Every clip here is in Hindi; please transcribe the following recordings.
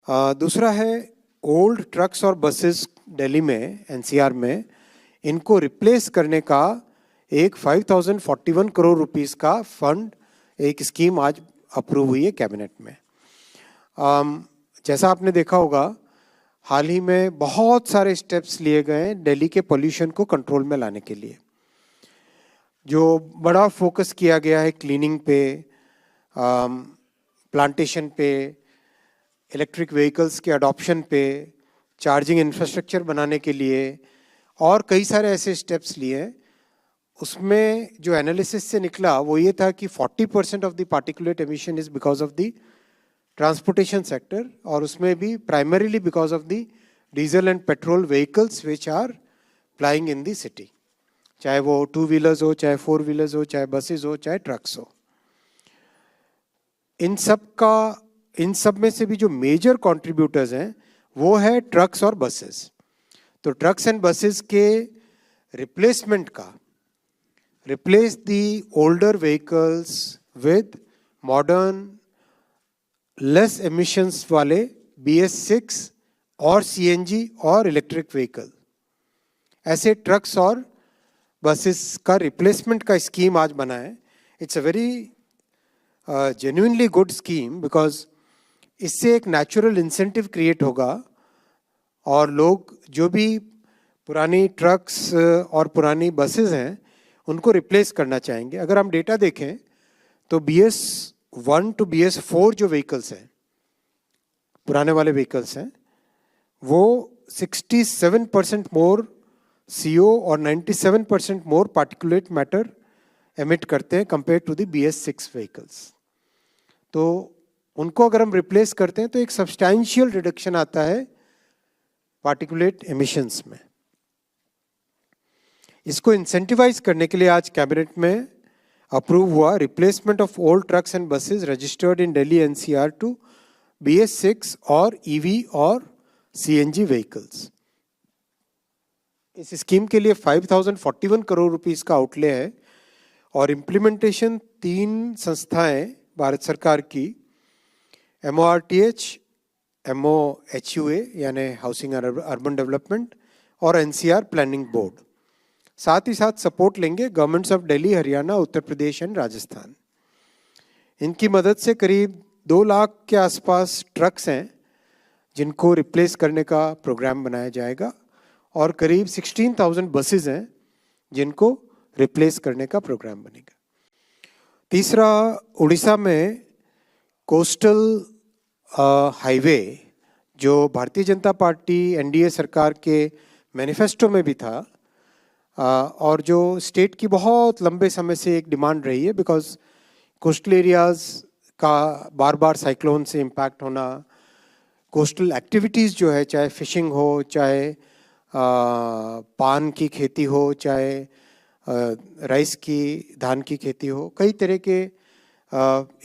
दूसरा है ओल्ड ट्रक्स और बसेस दिल्ली में, एनसीआर में, इनको रिप्लेस करने का एक 5041 करोड़ रुपीस का फंड, एक स्कीम आज अप्रूव हुई है कैबिनेट में। जैसा आपने देखा होगा, हाल ही में बहुत सारे स्टेप्स लिए गए हैं दिल्ली के पोल्यूशन को कंट्रोल में लाने के लिए। जो बड़ा फोकस किया गया है क्लीनिंग पे, प्लांटेशन पे, इलेक्ट्रिक व्हीकल्स के अडॉप्शन पे, चार्जिंग इंफ्रास्ट्रक्चर बनाने के लिए, और कई सारे ऐसे स्टेप्स लिए हैं। उसमें जो एनालिसिस से निकला वो ये था कि 40% of the particulate emission is because of the transportation sector, और उसमें भी primarily because of the diesel and petrol vehicles which are plying in the city, चाहे वो 2 व्हीलर्स हो, चाहे 4 व्हीलर्स हो, चाहे बसेस हो, चाहे ट्रक्स हो। इन सब में से भी जो मेजर कंट्रीब्यूटर्स हैं वो है ट्रक्स और बसेस। तो ट्रक्स एंड बसेस के रिप्लेसमेंट का, replace the older vehicles with modern less emissions वाले BS6 और CNG और इलेक्ट्रिक व्हीकल, ऐसे ट्रक्स और बसेस का रिप्लेसमेंट का स्कीम आज बना है। It's a very genuinely good scheme, because इससे एक नेचुरल इंसेंटिव क्रिएट होगा और लोग जो भी पुरानी ट्रक्स और पुरानी बसेस हैं उनको रिप्लेस करना चाहेंगे। अगर हम डेटा देखें तो BS1 to BS4 जो व्हीकल्स हैं, पुराने वाले व्हीकल्स हैं, वो 67% मोर CO और 97% मोर पार्टिकुलेट मैटर एमिट करते हैं compare to the BS6 vehicles. तो उनको अगर हम रिप्लेस करते हैं तो एक सब्सटैंशियल रिडक्शन आता है पार्टिकुलेट एमिशंस में। इसको इंसेंटिवाइज करने के लिए आज कैबिनेट में अप्रूव हुआ replacement of old trucks and buses registered in Delhi NCR to BS6 और EV और CNG व्हीकल्स। इस स्कीम के लिए 5041 करोड़ रुपीस का आउटले है और इम्प्लीमेंटेशन 3 संस्थाएं भारत सरकार की, MORTH, MOHUA यानी हाउसिंग एंड अर्बन डेवलपमेंट, और NCR प्लानिंग बोर्ड, साथ ही साथ सपोर्ट लेंगे governments of Delhi, Haryana, Uttar Pradesh and Rajasthan. इनकी मदद से करीब 2 लाख के आसपास ट्रक्स हैं जिनको रिप्लेस करने का प्रोग्राम बनाया जाएगा, और करीब 16,000 बसेस हैं जिनको रिप्लेस करने का प्रोग्राम बनेगा। तीसरा, उड़ीसा में कोस्टल हाईवे, जो भारतीय जनता पार्टी NDA सरकार के मैनिफेस्टो में भी था, और जो स्टेट की बहुत लंबे समय से एक डिमांड रही है, बिकॉज कोस्टल एरियाज का बार बार साइक्लोन से इम्पैक्ट होना, कोस्टल एक्टिविटीज़ जो है, चाहे फिशिंग हो, चाहे पान की खेती हो, चाहे राइस की, धान की खेती हो, कई तरह के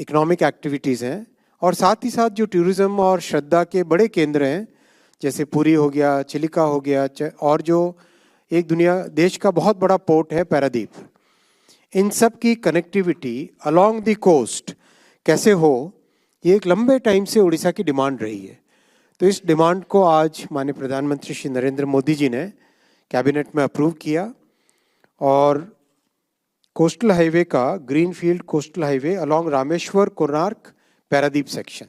इकोनॉमिक एक्टिविटीज़ हैं। और साथ ही साथ जो टूरिज़्म और श्रद्धा के बड़े केंद्र हैं, जैसे पुरी हो गया, चिलिका हो गया, और जो एक देश का बहुत बड़ा पोर्ट है पारादीप, इन सब की कनेक्टिविटी अलोंग द कोस्ट कैसे हो, ये एक लंबे टाइम से उड़ीसा की डिमांड रही है। तो इस डिमांड को आज माननीय प्रधानमंत्री श्री नरेंद्र मोदी जी ने कैबिनेट में अप्रूव किया, और कोस्टल हाईवे का, greenfield coastal highway along Rameshwar Konark Paradip section,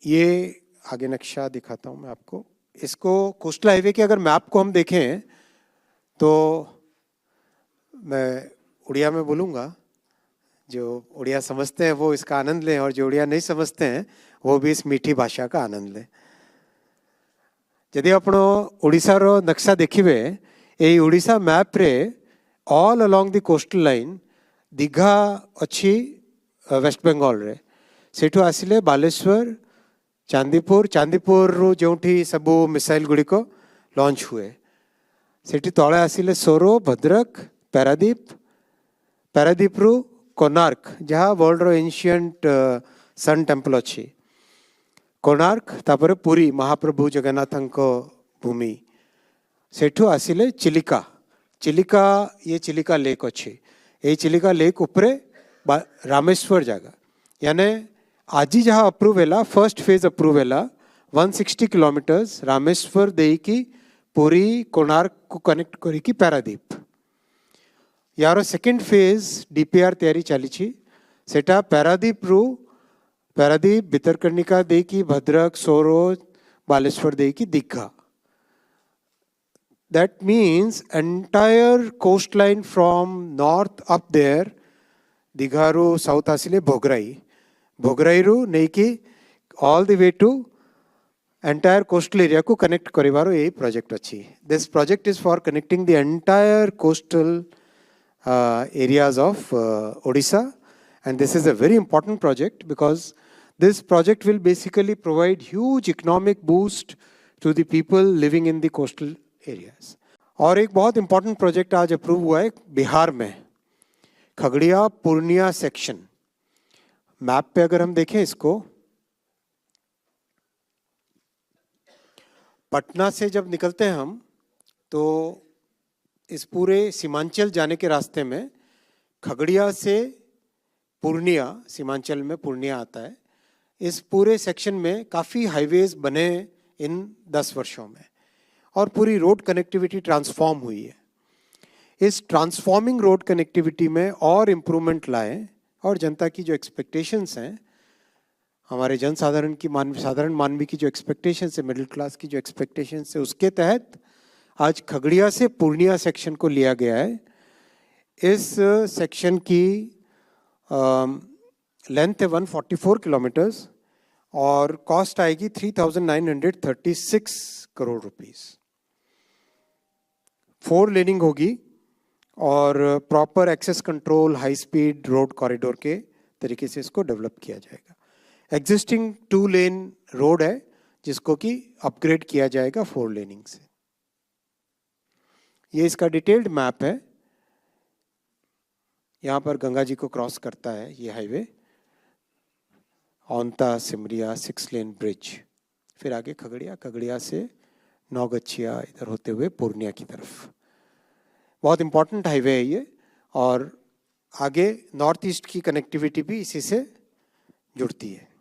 ये आगे नक्शा दिखाता हूँ मैं आपको। इसको कोस्टल हाईवे के अगर मैप को हम देखें तो, मैं उड़िया में बोलूँगा, जो उड़िया समझते हैं वो इसका आनंद लें, और जो उड़िया नहीं समझते हैं वो भी इस मीठी भाषा का आनंद लें। यदि आपण ओडिशार नक्शा देखिए, ये ओडिशा मैप रे all along the coastal line Digha अच्छी वेस्ट बेंगल रे, सेठू आसिले बालेश्वर, चांदीपुर, चांदीपुर जो सबू मिसाइल गुड़िक लॉन्च हुए, सेठी तले आसिले सोरो, भद्रक, पारादीप, पारादीप रु कोणार्क जहाँ वर्ल्ड रो एंशिएंट सन टेम्पल अच्छी, कोणार्क, तापर पुरी महाप्रभु जगन्नाथंको भूमि, सेठू आसिले चिलिका, चिलिका ये चिलिका लेक अच्छी, ये चिलिका लेक उपरे रामेश्वर जगह, यानी आज जहाँ अप्रूव है फर्स्ट फेज अप्रूव है 160 किलोमीटर्स रामेश्वर देकी पुरी कोणार्क को कनेक्ट करी पैरादीप यार सेकेंड फेज डीपीआर तैयारी चली सेटा पैरादीप रु Paradip Bhitarkanika देकी Bhadrak sorrows Baleshwar देकी Digha. That means entire coastline from north up there, Digharu, south asile Bhograi. Bhograiru neiki all the way to entire coastal area ko connect karibaru ei project achi. This project is for connecting the entire coastal areas of Odisha, and this is a very important project because this project will basically provide huge economic boost to the people living in the coastal areas. और एक बहुत इंपॉर्टेंट प्रोजेक्ट आज अप्रूव हुआ है बिहार में, खगड़िया पूर्णिया सेक्शन. मैप पे अगर हम देखें इसको, पटना से जब निकलते हैं हम तो इस पूरे सीमांचल जाने के रास्ते में खगड़िया से पूर्णिया, सीमांचल में पूर्णिया आता है, इस पूरे सेक्शन में काफ़ी हाईवेज बने इन 10 वर्षों में और पूरी रोड कनेक्टिविटी ट्रांसफॉर्म हुई है. इस ट्रांसफॉर्मिंग रोड कनेक्टिविटी में और इम्प्रूवमेंट लाए और जनता की जो एक्सपेक्टेशंस हैं, हमारे जनसाधारण की साधारण मानवी की जो एक्सपेक्टेशंस है, मिडिल क्लास की जो एक्सपेक्टेशंस है, उसके तहत आज खगड़िया से पूर्णिया सेक्शन को लिया गया है. इस सेक्शन की लेंथ है 144 किलोमीटर्स और कॉस्ट आएगी 3,936 करोड़ रुपीस. 4 लेनिंग होगी और proper access control, high speed road corridor के तरीके से इसको डेवलप किया जाएगा. एग्जिस्टिंग 2 लेन रोड है जिसको कि अपग्रेड किया जाएगा 4 लेनिंग से. ये इसका डिटेल्ड मैप है. यहाँ पर गंगा जी को क्रॉस करता है ये हाईवे, औंता सिमरिया 6 लेन ब्रिज, फिर आगे खगड़िया, खगड़िया से नौगछिया इधर होते हुए पूर्णिया की तरफ. बहुत इंपॉर्टेंट हाईवे है ये और आगे नॉर्थ ईस्ट की कनेक्टिविटी भी इसी से जुड़ती है.